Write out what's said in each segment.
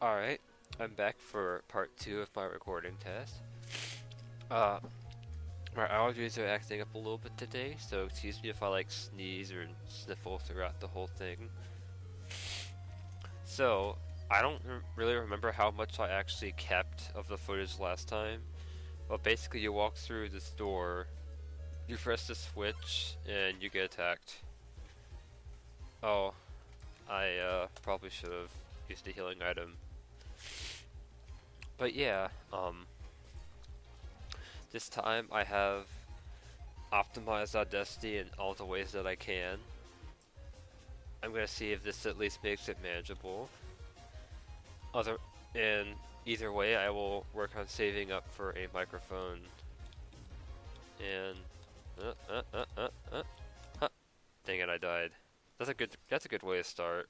Alright, I'm back for part 2 of my recording test. Uh, my allergies are acting up a little bit today, so excuse me if I like sneeze or sniffle throughout the whole thing. So, I don't really remember how much I actually kept of the footage last time, but basically you walk through this door, you press the switch, and you get attacked. Oh, I probably should have used a healing item. But yeah, this time I have optimized Audacity in all the ways that I can. I'm gonna see if this at least makes it manageable. And either way, I will work on saving up for a microphone. And huh. Dang it, I died. That's a good way to start.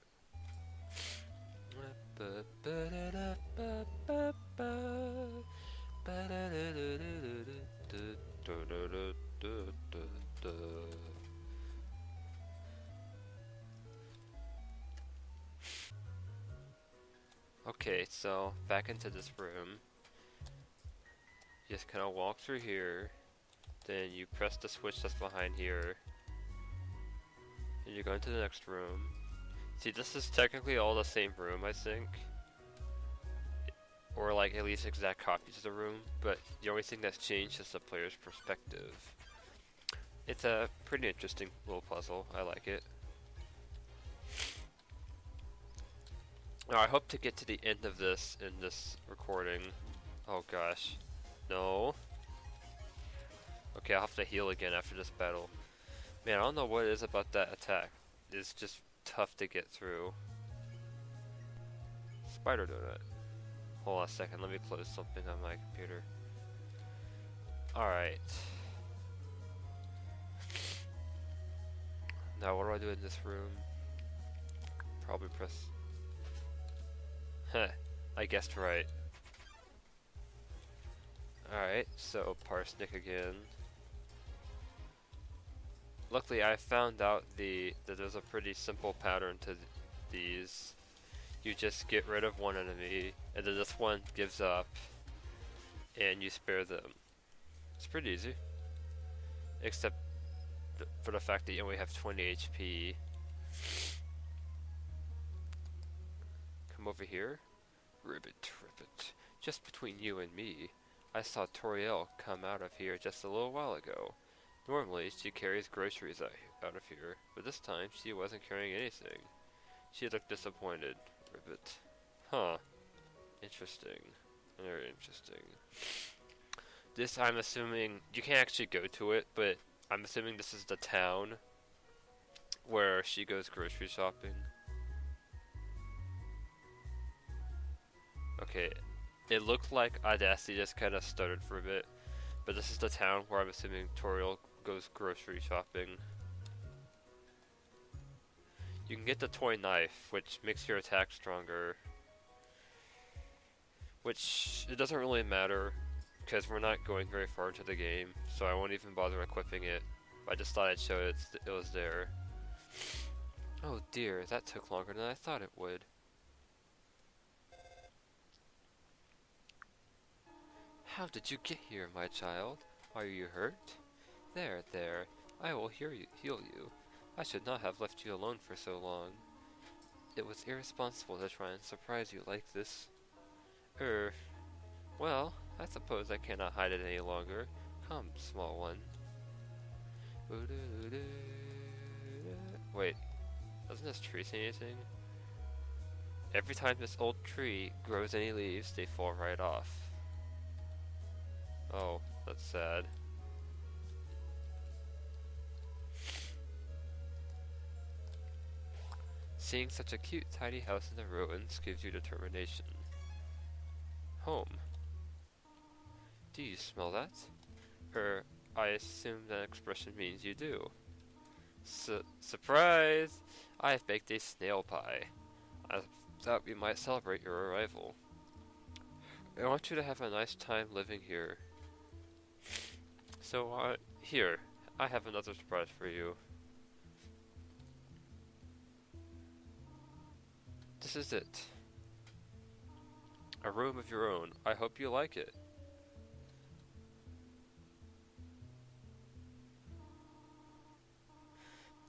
Okay, so back into this room. You just kind of walk through here, then you press the switch that's behind here, and you go into the next room. See, this is technically all the same room, I think. Or like at least exact copies of the room, but the only thing that's changed is the player's perspective. It's a pretty interesting little puzzle, I like it. Now I hope to get to the end of this in this recording. Oh gosh. No. Okay, I'll have to heal again after this battle. Man, I don't know what it is about that attack. It's just tough to get through. Spider donut. Hold on a second, let me close something on my computer. Alright. Now what do I do in this room? Probably press... Heh, I guessed right. Alright, so Parsnip again. Luckily I found out that there's a pretty simple pattern to these. You just get rid of one enemy, and then this one gives up, and you spare them. It's pretty easy. Except for the fact that you only have 20 HP. Come over here. Ribbit. Just between you and me, I saw Toriel come out of here just a little while ago. Normally, she carries groceries out of here, but this time she wasn't carrying anything. She looked disappointed. Ribbit. Huh. Interesting. Very interesting. This, I'm assuming, you can't actually go to it, but I'm assuming this is the town where she goes grocery shopping. Okay, it looked like Audacity just kind of stuttered for a bit, but this is the town where I'm assuming Toriel goes grocery shopping. You can get the toy knife, which makes your attack stronger. Which, it doesn't really matter, because we're not going very far into the game, so I won't even bother equipping it. I just thought I'd show it was there. Oh dear, that took longer than I thought it would. How did you get here, my child? Are you hurt? There, I will heal you. I should not have left you alone for so long. It was irresponsible to try and surprise you like this. Well, I suppose I cannot hide it any longer. Come, small one. Wait, doesn't this tree say anything? Every time this old tree grows any leaves, they fall right off. Oh, that's sad. Seeing such a cute, tidy house in the ruins gives you determination. Home. Do you smell that? I assume that expression means you do. Surprise! I have baked a snail pie. I thought we might celebrate your arrival. I want you to have a nice time living here. So, here, I have another surprise for you. This is it. A room of your own. I hope you like it.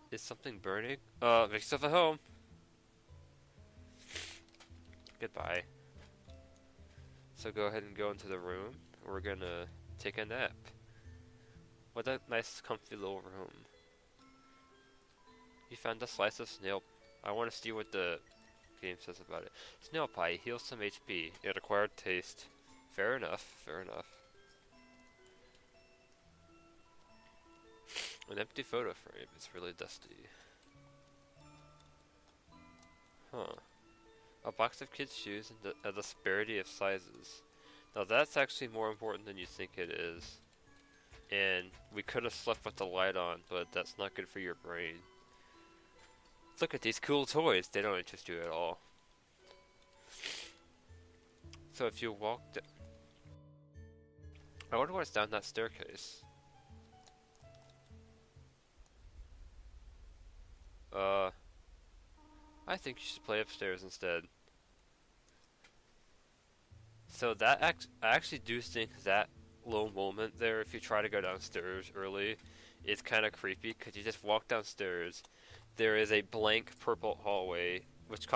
Is something burning? Make yourself at home. Goodbye. So go ahead and go into the room. We're gonna take a nap. What a nice comfy little room. You found a slice of snail. I want to see what the game says about it. Snail pie heals some HP. It acquired taste. Fair enough, fair enough. An empty photo frame. It's really dusty. Huh. A box of kids' shoes and a disparity of sizes. Now that's actually more important than you think it is. And we could have slept with the light on, but that's not good for your brain. Look at these cool toys. They don't interest you at all. So if you walk I wonder what's down that staircase. I think you should play upstairs instead. So that I actually do think that little moment there, if you try to go downstairs early, is kind of creepy because you just walk downstairs. There is a blank purple hallway with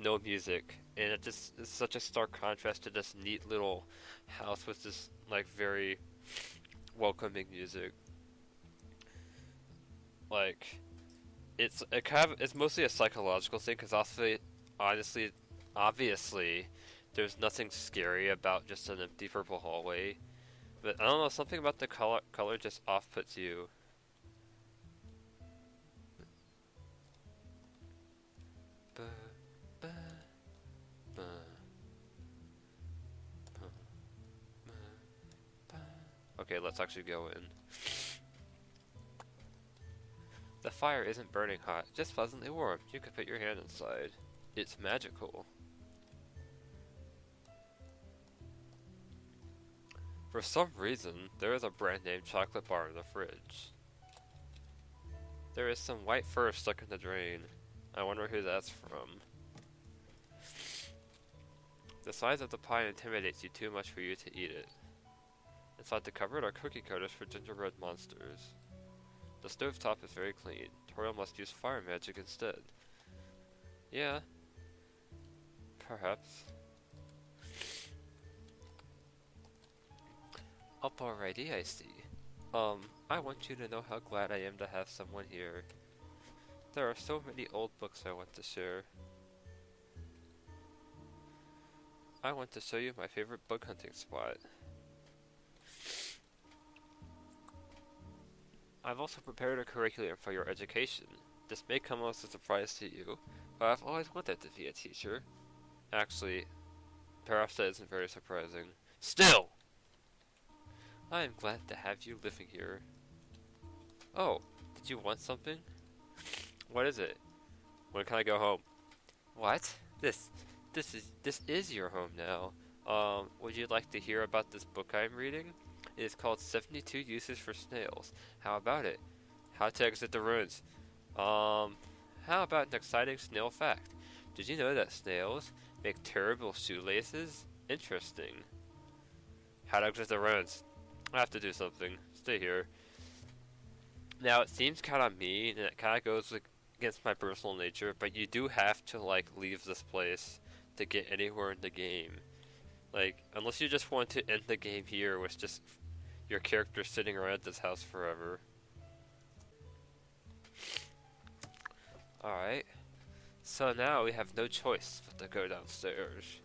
no music, and it just is such a stark contrast to this neat little house with this like very welcoming music. Like it's mostly a psychological thing because obviously, there's nothing scary about just an empty purple hallway. But I don't know, something about the color just off-puts you. Okay, let's actually go in. The fire isn't burning hot, just pleasantly warm. You could put your hand inside. It's magical. For some reason, there is a brand name chocolate bar in the fridge. There is some white fur stuck in the drain. I wonder who that's from. The size of the pie intimidates you too much for you to eat it. Inside the cupboard are cookie cutters for gingerbread monsters. The stovetop is very clean. Toriel must use fire magic instead. Yeah. Perhaps. Up already, I see. I want you to know how glad I am to have someone here. There are so many old books I want to share. I want to show you my favorite bug hunting spot. I've also prepared a curriculum for your education. This may come as a surprise to you, but I've always wanted to be a teacher. Actually, perhaps that isn't very surprising. Still! I am glad to have you living here. Oh, did you want something? What is it? When can I go home? What? This is your home now. Would you like to hear about this book I'm reading? It is called 72 Uses for Snails. How about it? How to exit the ruins. How about an exciting snail fact? Did you know that snails make terrible shoelaces? Interesting. How to exit the ruins. I have to do something. Stay here. Now, it seems kind of mean, and it kind of goes against my personal nature, but you do have to, like, leave this place to get anywhere in the game. Like, unless you just want to end the game here with just your character sitting around at this house forever. Alright. So now we have no choice but to go downstairs.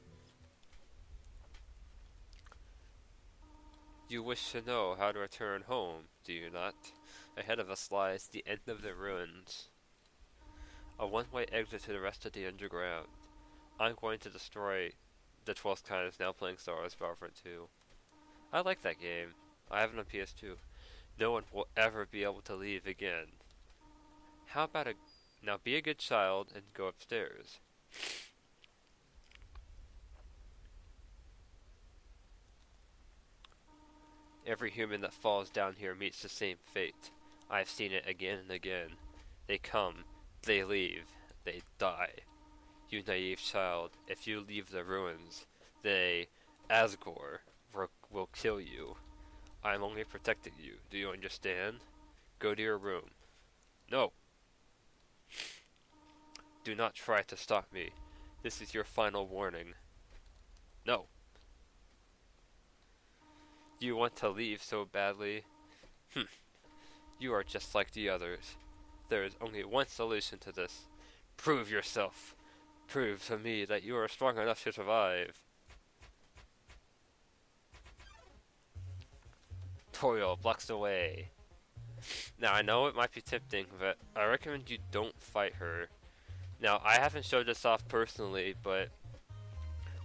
You wish to know how to return home, do you not? Ahead of us lies the end of the ruins. A one-way exit to the rest of the underground. I'm going to destroy the 12th Kind is now playing Star Wars Battlefront 2. I like that game. I have it on PS2. No one will ever be able to leave again. How about now be a good child and go upstairs. Every human that falls down here meets the same fate. I've seen it again and again. They come, they leave, they die. You naive child, if you leave the ruins, they, Asgore, will kill you. I'm only protecting you. Do you understand? Go to your room. No! Do not try to stop me. This is your final warning. No! You want to leave so badly? You are just like the others. There is only one solution to this. Prove yourself. Prove to me that you are strong enough to survive. Toriel blocks away. Now, I know it might be tempting, but I recommend you don't fight her. Now, I haven't showed this off personally, but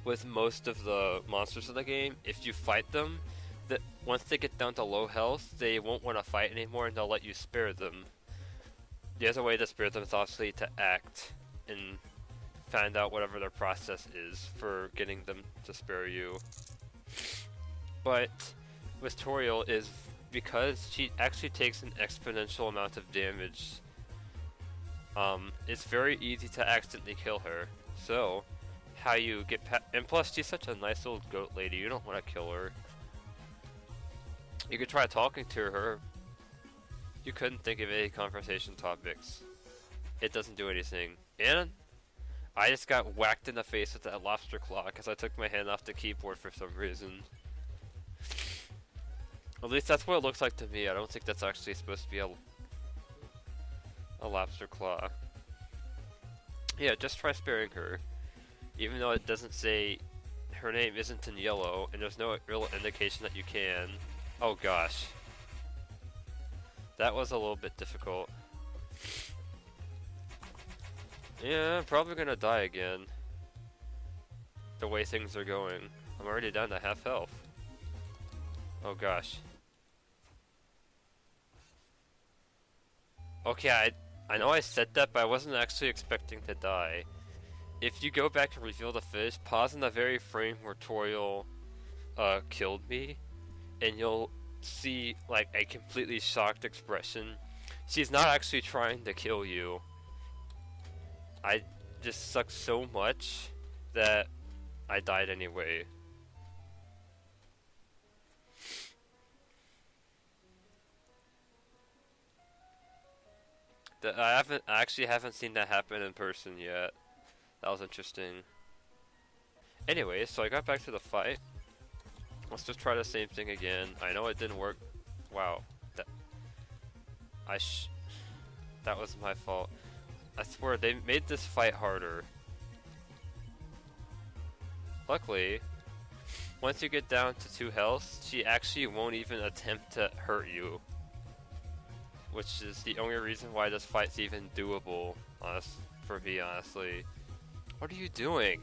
with most of the monsters in the game, if you fight them, once they get down to low health, they won't want to fight anymore and they'll let you spare them. The other way to spare them is obviously to act and find out whatever their process is for getting them to spare you. But with Toriel is because she actually takes an exponential amount of damage, it's very easy to accidentally kill her. So, how you get and plus she's such a nice old goat lady, you don't want to kill her. You could try talking to her. You couldn't think of any conversation topics. It doesn't do anything. And I just got whacked in the face with that lobster claw because I took my hand off the keyboard for some reason. At least that's what it looks like to me. I don't think that's actually supposed to be a lobster claw. Yeah, just try sparing her. Even though it doesn't say her name isn't in yellow and there's no real indication that you can. Oh gosh. That was a little bit difficult. Yeah, I'm probably gonna die again. The way things are going. I'm already down to half health. Oh gosh. Okay, I know I said that, but I wasn't actually expecting to die. If you go back and reveal the fish, pause in the very frame where Toriel killed me, and you'll see like a completely shocked expression. She's not actually trying to kill you. I just sucked so much that I died anyway. I actually haven't seen that happen in person yet. That was interesting. Anyway, so I got back to the fight. Let's just try the same thing again. I know it didn't work. Wow. That was my fault. I swear, they made this fight harder. Luckily, once you get down to 2 health, she actually won't even attempt to hurt you. Which is the only reason why this fight's even doable, for me, honestly. What are you doing?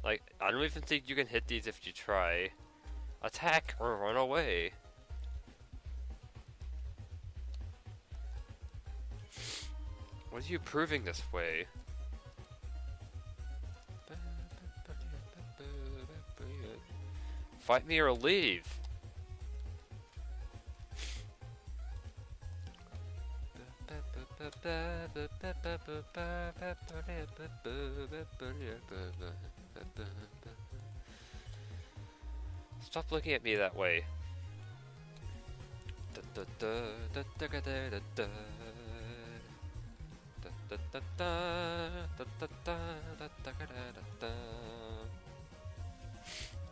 Like, I don't even think you can hit these if you try. Attack or run away. What are you proving this way? Fight me or leave. Stop looking at me that way.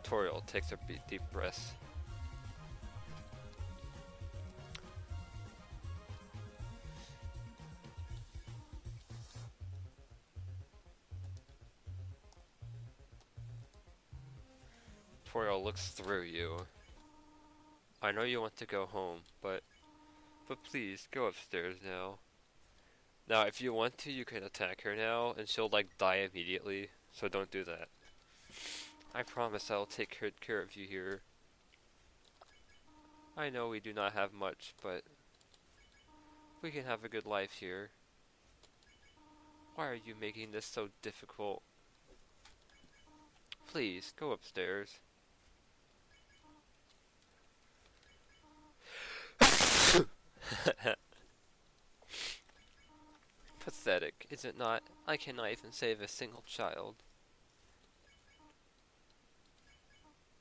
Toriel takes a deep breath. Toriel looks through you. I know you want to go home, but please, go upstairs now. Now, if you want to, you can attack her now, and she'll, like, die immediately, so don't do that. I promise I'll take good care of you here. I know we do not have much, but we can have a good life here. Why are you making this so difficult? Please, go upstairs. Pathetic, is it not? I cannot even save a single child.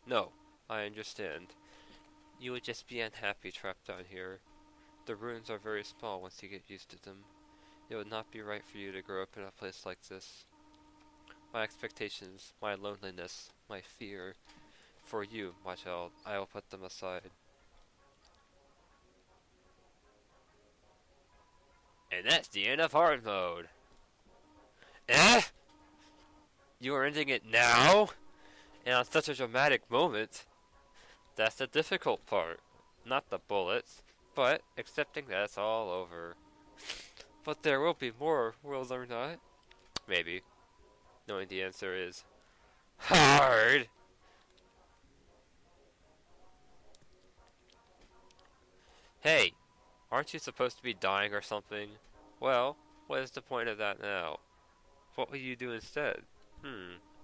No, I understand. You would just be unhappy trapped down here. The ruins are very small once you get used to them. It would not be right for you to grow up in a place like this. My expectations, my loneliness, my fear. For you, my child, I will put them aside. And that's the end of hard mode. Eh? You are ending it now? And on such a dramatic moment? That's the difficult part. Not the bullets, but accepting that it's all over. But there will be more, will there not? Maybe. Knowing the answer is hard! Hey, aren't you supposed to be dying or something? Well, what is the point of that now? What will you do instead?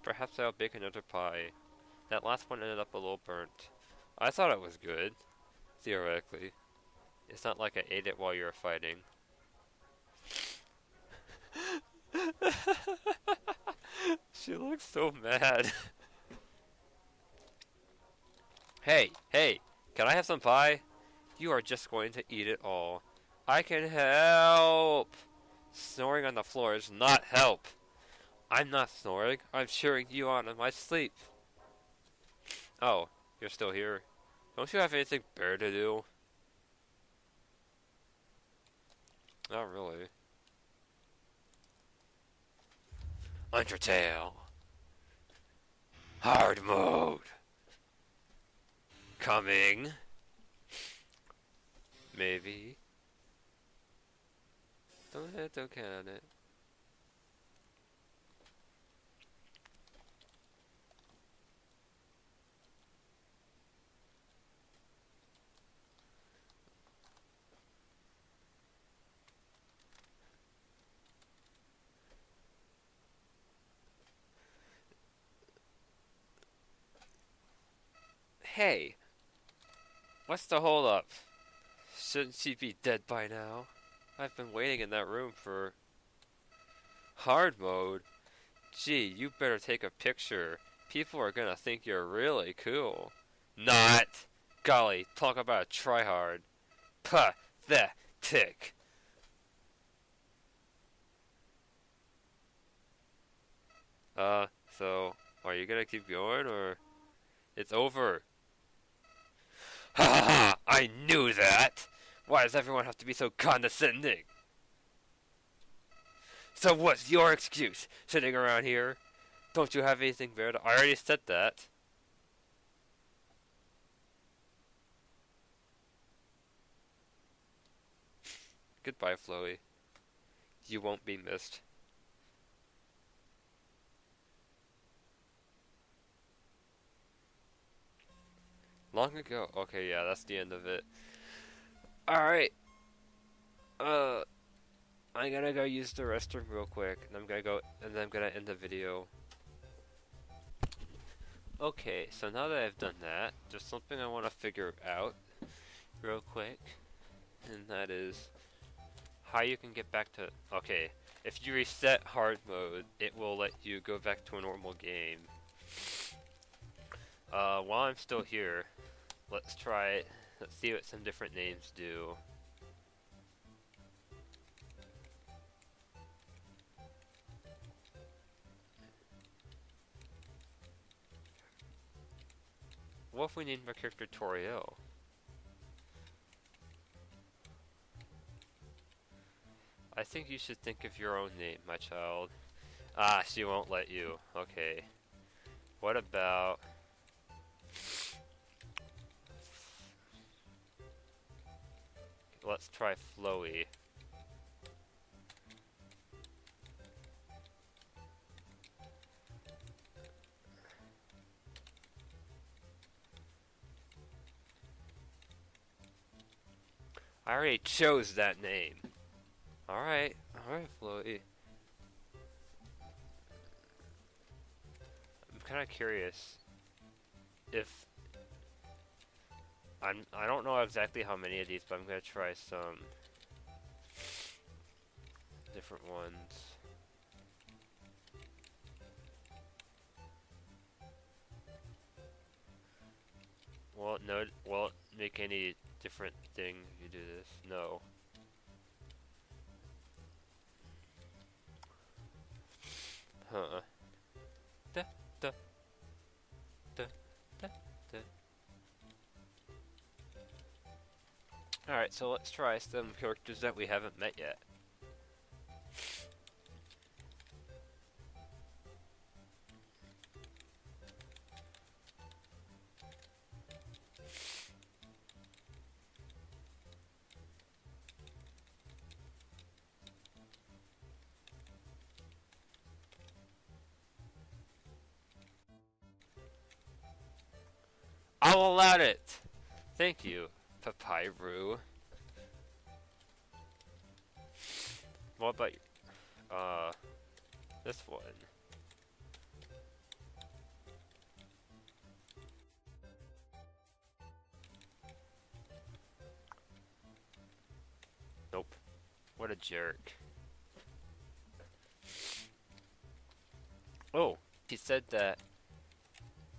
Perhaps I'll bake another pie. That last one ended up a little burnt. I thought it was good, theoretically. It's not like I ate it while you were fighting. She looks so mad. Hey, can I have some pie? You are just going to eat it all. I can help! Snoring on the floor is not help. I'm not snoring. I'm cheering you on in my sleep. Oh, you're still here. Don't you have anything better to do? Not really. Undertale. Hard mode. Coming. Maybe. Don't count it. Hey, what's the hold up? Shouldn't she be dead by now? I've been waiting in that room for hard mode. Gee, you better take a picture. People are gonna think you're really cool. Not! Golly, talk about a tryhard. Pathetic. So, are you gonna keep going, or? It's over. Ha ha ha! I knew that! Why does everyone have to be so condescending? So what's your excuse, sitting around here? Don't you have anything better to— I already said that. Goodbye, Flowey. You won't be missed. Long ago. Okay, yeah, that's the end of it. Alright. I'm gonna go use the restroom real quick, and I'm gonna end the video. Okay, so now that I've done that, there's something I want to figure out real quick, and that is how you can get back to— okay, if you reset hard mode, it will let you go back to a normal game. While I'm still here, let's try it. Let's see what some different names do. What if we named our character Toriel? I think you should think of your own name, my child. Ah, she won't let you. Okay. What about— let's try Flowey. I already chose that name. Alright, Flowey. I'm kinda curious if— I don't know exactly how many of these, but I'm gonna try some different ones. Well, no, will it make any different thing if you do this? No. Huh. Da, da, da, da, da. Alright, so let's try some characters that we haven't met yet. I'll allow it! Thank you, Papyroo. What about this one? Nope. What a jerk. Oh, he said that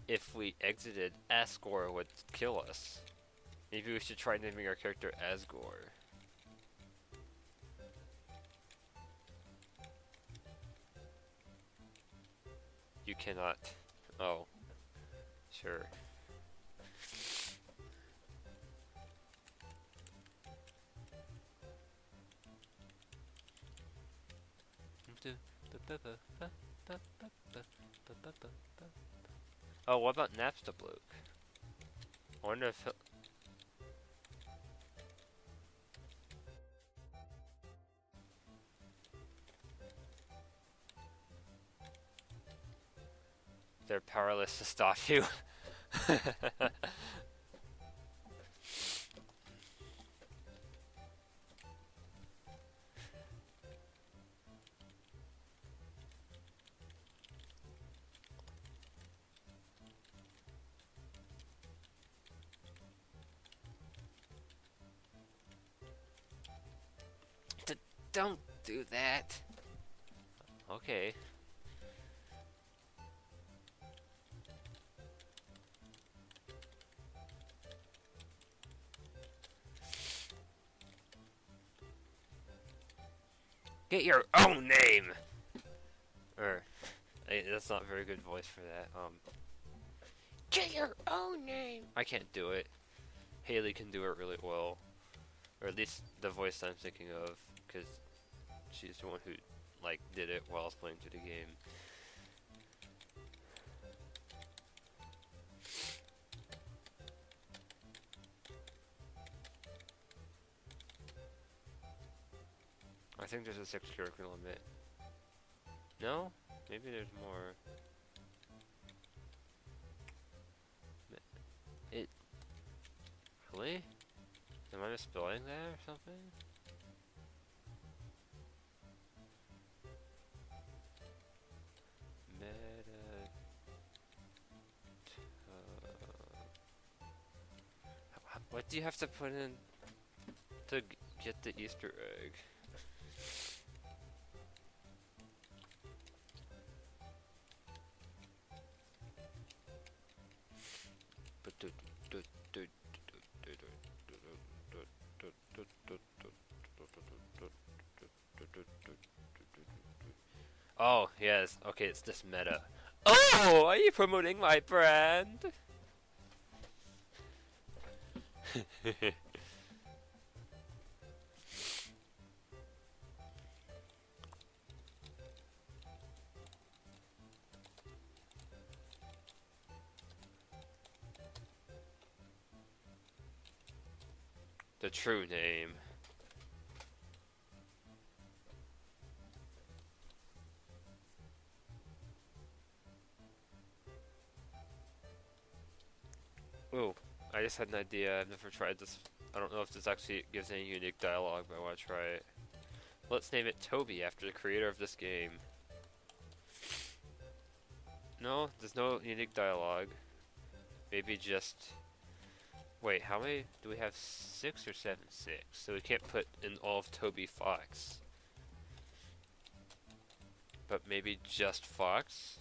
if we exited, Asgore would kill us. Maybe we should try naming our character Asgore. You cannot. Oh. Sure. Oh, what about Napstablook? I wonder if he'll... They're powerless to stop you. Don't do that. Okay. Get your own name! That's not a very good voice for that. Get your own name! I can't do it. Haley can do it really well. Or at least the voice I'm thinking of, because she's the one who, like, did it while I was playing through the game. I think there's a 6 character limit. No? Maybe there's more. It... Really? Am I misspelling that or something? Meta... What do you have to put in to get the Easter egg? Oh, yes. Okay, it's this meta. Oh, are you promoting my brand? The true name. Ooh, I just had an idea. I've never tried this. I don't know if this actually gives any unique dialogue, but I want to try it. Let's name it Toby after the creator of this game. No, there's no unique dialogue. Maybe just... Wait, how many do we have? 6 or 7? 6. So we can't put in all of Toby Fox. But maybe just Fox?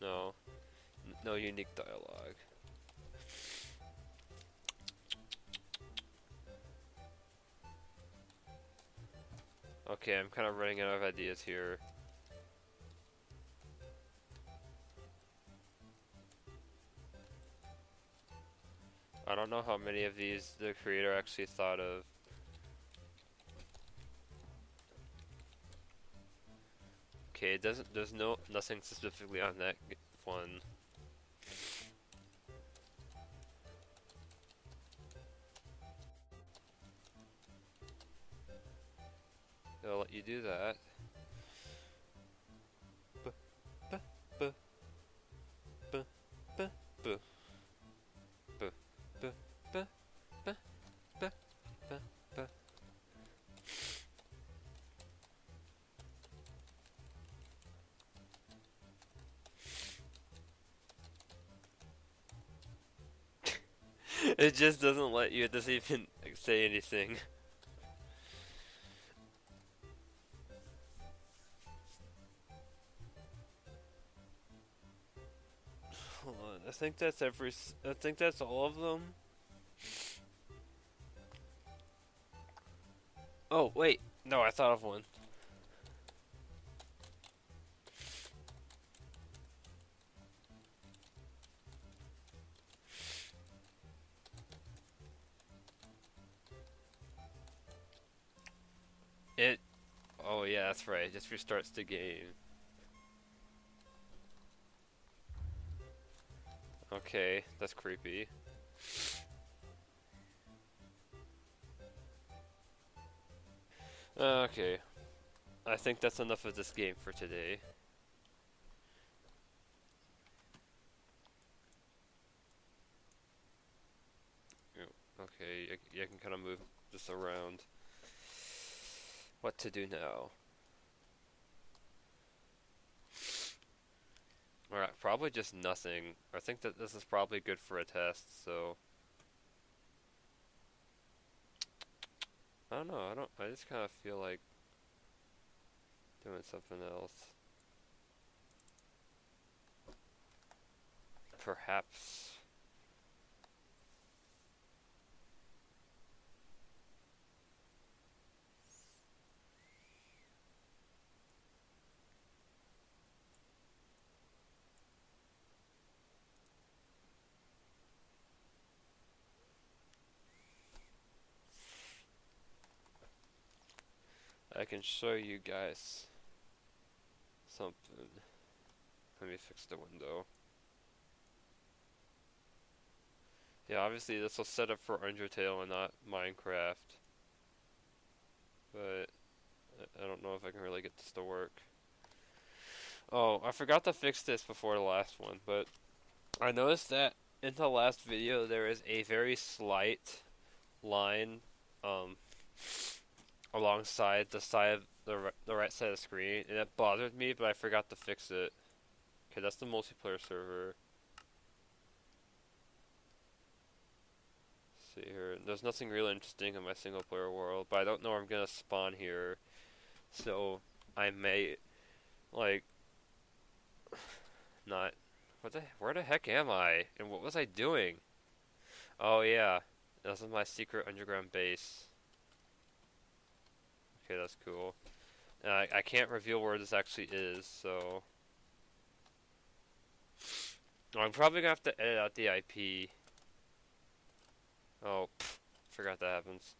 No. No unique dialogue. Okay, I'm kind of running out of ideas here. I don't know how many of these the creator actually thought of. Okay, it doesn't. There's nothing specifically on that one. They'll let you do that. Buh, buh, buh, buh, buh, buh, buh, buh, buh, buh, buh, buh, buh. It just doesn't let you. It doesn't even say anything. Hold on. I think that's I think that's all of them. Oh wait, no, I thought of one. It. Oh yeah, that's right. It just restarts the game. Okay, that's creepy. Okay, I think that's enough of this game for today. Okay, you can kind of move this around. What to do now? Alright, probably just nothing. I think that this is probably good for a test, so... I don't know, I just kind of feel like doing something else. Perhaps. I can show you guys something. Let me fix the window. Yeah, obviously this will set up for Undertale and not Minecraft. But I don't know if I can really get this to work. Oh, I forgot to fix this before the last one, but I noticed that in the last video there is a very slight line um, alongside the side of the right side of the screen, and it bothered me, but I forgot to fix it. Okay, that's the multiplayer server. Let's see here. There's nothing really interesting in my single player world, but I don't know where I'm gonna spawn here. So I may like not where the heck am I? And what was I doing? Oh yeah. This is my secret underground base. Okay, that's cool. And I can't reveal where this actually is, so I'm probably gonna have to edit out the IP. Oh, forgot that happens.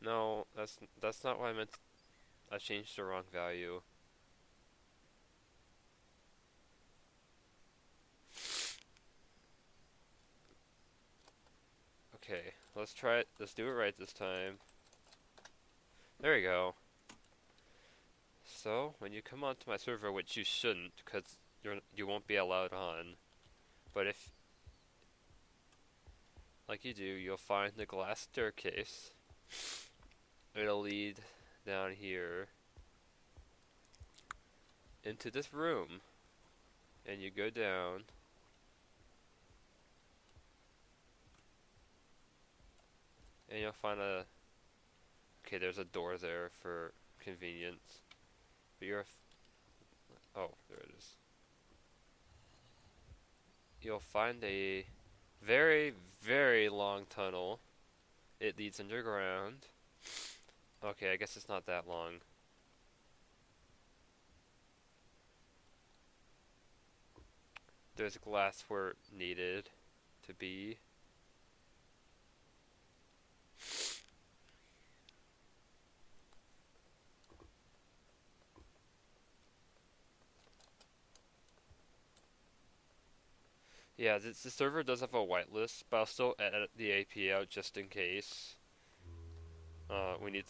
No, that's not what I meant. I changed the wrong value. Okay, let's try it. Let's do it right this time. There we go. So, when you come onto my server, which you shouldn't, because you won't be allowed on, but if, like you do, you'll find the glass staircase. It'll lead down here into this room, and you go down, and you'll find okay, there's a door there for convenience. But oh, there it is. You'll find a very, very long tunnel. It leads underground. Okay, I guess it's not that long. There's glass where needed to be. Yeah, the server does have a whitelist, but I'll still edit the AP out just in case. We need,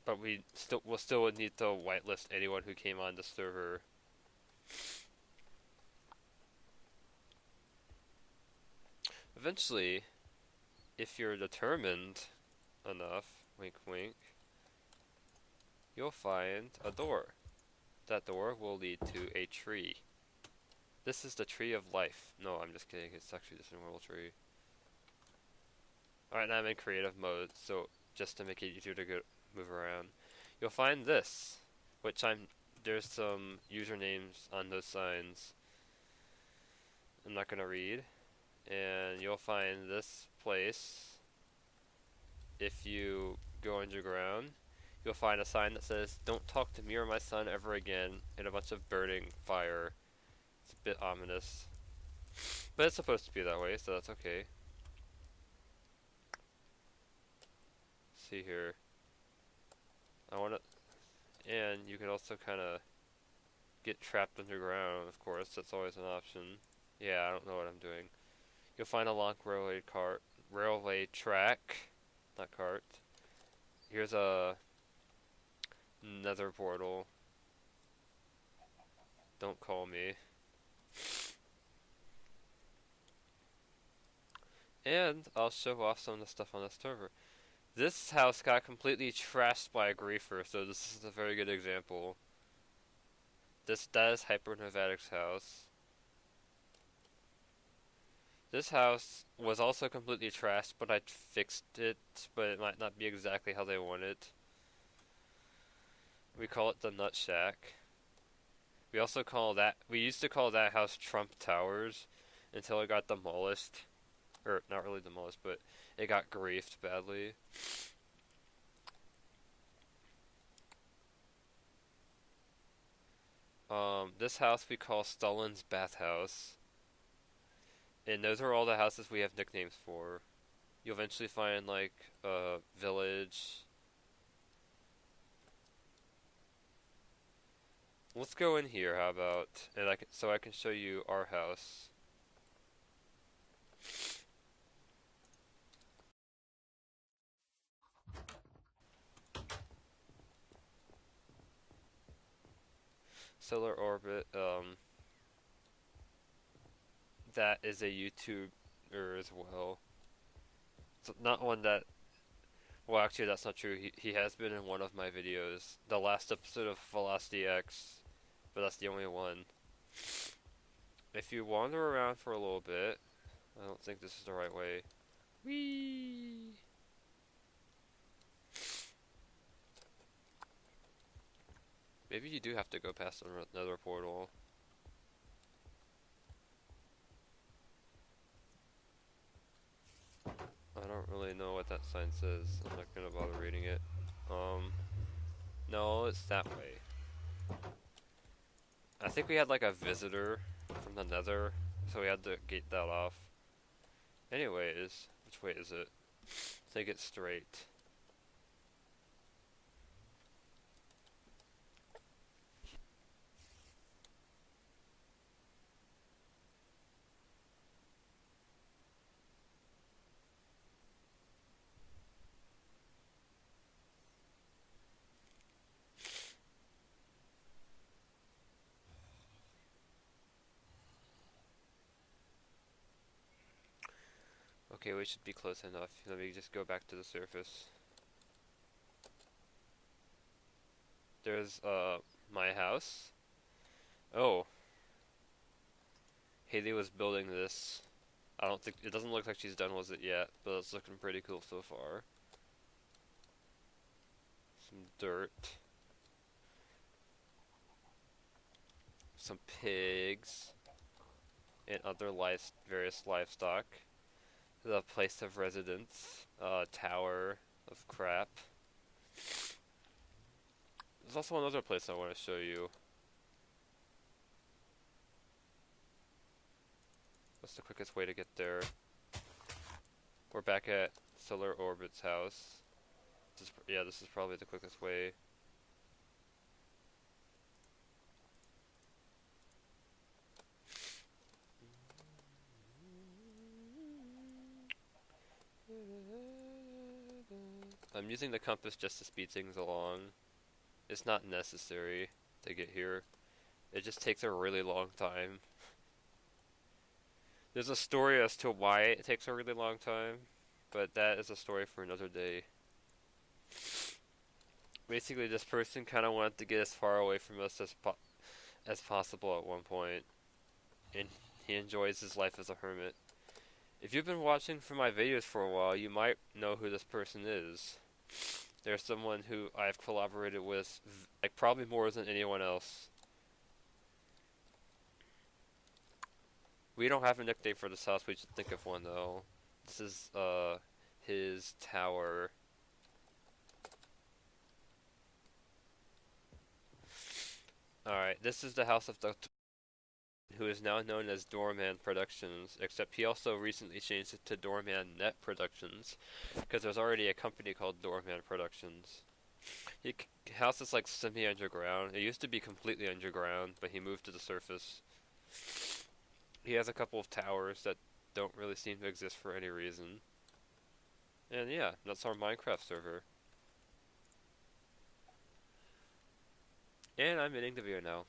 but we'll still need to whitelist anyone who came on the server. Eventually, if you're determined enough, wink wink, you'll find a door. That door will lead to a tree. This is the tree of life. No, I'm just kidding. It's actually just a normal tree. Alright, now I'm in creative mode, so just to make it easier to move around. You'll find this, which there's some usernames on those signs. I'm not gonna read. And you'll find this place. If you go underground, you'll find a sign that says, "Don't talk to me or my son ever again," and a bunch of burning fire. It's a bit ominous. But it's supposed to be that way, so that's okay. See here. And you can also kind of get trapped underground, of course, that's always an option. Yeah, I don't know what I'm doing. You'll find a long railway track, not cart. Here's a nether portal. Don't call me. And I'll show off some of the stuff on the server. This house got completely trashed by a griefer, so this is a very good example. That is Hyper Novatic's house. This house was also completely trashed, but I fixed it, but it might not be exactly how they want it. We call it the Nut Shack. We used to call that house Trump Towers until it got demolished. Or, not really demolished, but it got griefed badly. This house we call Stalin's Bathhouse. And those are all the houses we have nicknames for. You'll eventually find, like, a village. Let's go in here, how about? So I can show you our house. Solar Orbit, that is a YouTuber as well. So not one that, well actually that's not true, he has been in one of my videos, the last episode of Velocity X, but that's the only one. If you wander around for a little bit, I don't think this is the right way. Whee! Maybe you do have to go past another portal. I don't really know what that sign says. I'm not gonna bother reading it. No, it's that way. I think we had like a visitor from the nether, so we had to gate that off. Anyways, which way is it? Take it straight. Okay, we should be close enough. Let me just go back to the surface. There's, my house. Oh. Haley was building this. It doesn't look like she's done with it yet, but it's looking pretty cool so far. Some dirt. some pigs and other various livestock. The place of residence, tower of crap. There's also another place I want to show you. What's the quickest way to get there? We're back at Solar Orbit's house. This is probably the quickest way. I'm using the compass just to speed things along. It's not necessary to get here. It just takes a really long time. There's a story as to why it takes a really long time, but that is a story for another day. Basically, this person kind of wanted to get as far away from us as possible at one point, and he enjoys his life as a hermit. If you've been watching for my videos for a while, you might know who this person is. There's someone who I've collaborated with, like, probably more than anyone else. We don't have a nickname for this house, we should think of one though. This is, his tower. Alright, this is the house of Dr. who is now known as Doorman Productions, except he also recently changed it to Doorman Net Productions, because there's already a company called Doorman Productions. His house is like semi-underground. It used to be completely underground, but he moved to the surface. He has a couple of towers that don't really seem to exist for any reason. And yeah, that's our Minecraft server. And I'm ending the video now.